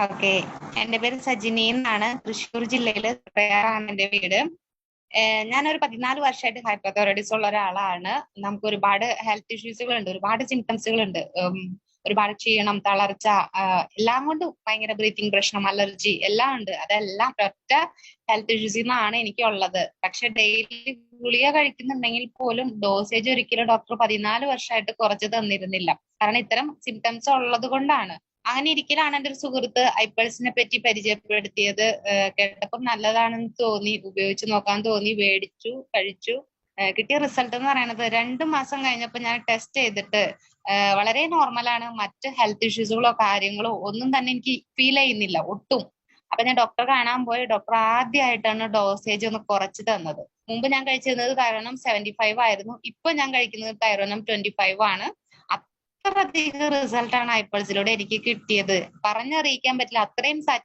Okay. എന്റെ പേര് സജിനി എന്നാണ്. തൃശ്ശൂർ ജില്ലയില് തൃപ്രയാറാണ് എന്റെ വീട്. ഞാനൊരു 14 വർഷമായിട്ട് ഹൈപ്പർതൈറോയിഡിസം ഉള്ള ഒരാളാണ്. നമുക്ക് ഒരുപാട് ഹെൽത്ത് ഇഷ്യൂസുകൾ ഉണ്ട്, ഒരുപാട് സിംറ്റംസുകൾ ഉണ്ട്. ഒരുപാട് ക്ഷീണം, തളർച്ച, എല്ലാം കൊണ്ടും ഭയങ്കര ബ്രീത്തിങ് പ്രശ്നം, അലർജി എല്ലാം ഉണ്ട്. അതെല്ലാം ഒറ്റ ഹെൽത്ത് ഇഷ്യൂസിൽ നിന്നാണ് എനിക്കുള്ളത്. പക്ഷെ ഡെയിലി ഗുളിക കഴിക്കുന്നുണ്ടെങ്കിൽ പോലും ഡോസേജ് ഒരിക്കലും ഡോക്ടർ 14 വർഷമായിട്ട് കുറച്ച് തന്നിരുന്നില്ല. കാരണം ഇത്തരം സിംറ്റംസ് ഉള്ളത് കൊണ്ടാണ്. അങ്ങനെ ഇരിക്കലാണ് എന്റെ ഒരു സുഹൃത്ത് ഐപ്പൾസിനെ പറ്റി പരിചയപ്പെടുത്തിയത്. കേട്ടപ്പം നല്ലതാണെന്ന് തോന്നി, ഉപയോഗിച്ച് നോക്കാൻ തോന്നി, മേടിച്ചു, കഴിച്ചു. കിട്ടിയ റിസൾട്ട് എന്ന് പറയുന്നത് 2 മാസം കഴിഞ്ഞപ്പോൾ ഞാൻ ടെസ്റ്റ് ചെയ്തിട്ട് വളരെ നോർമലാണ്. മറ്റ് ഹെൽത്ത് ഇഷ്യൂസുകളോ കാര്യങ്ങളോ ഒന്നും തന്നെ എനിക്ക് ഫീൽ ചെയ്യുന്നില്ല ഒട്ടും. അപ്പൊ ഞാൻ ഡോക്ടറെ കാണാൻ പോയി. ഡോക്ടർ ആദ്യമായിട്ടാണ് ഡോസേജ് ഒന്ന് കുറച്ച് തന്നത്. മുമ്പ് ഞാൻ കഴിച്ചിരുന്നത് തൈറോനം 75 ആയിരുന്നു. ഇപ്പൊ ഞാൻ കഴിക്കുന്നത് തൈറോനം 25 ആണ്. അത്രയധികം റിസൾട്ട് ആണ് ഐപ്പൾസിലൂടെ എനിക്ക് കിട്ടിയത്. പറഞ്ഞറിയിക്കാൻ പറ്റില്ല, അത്രയും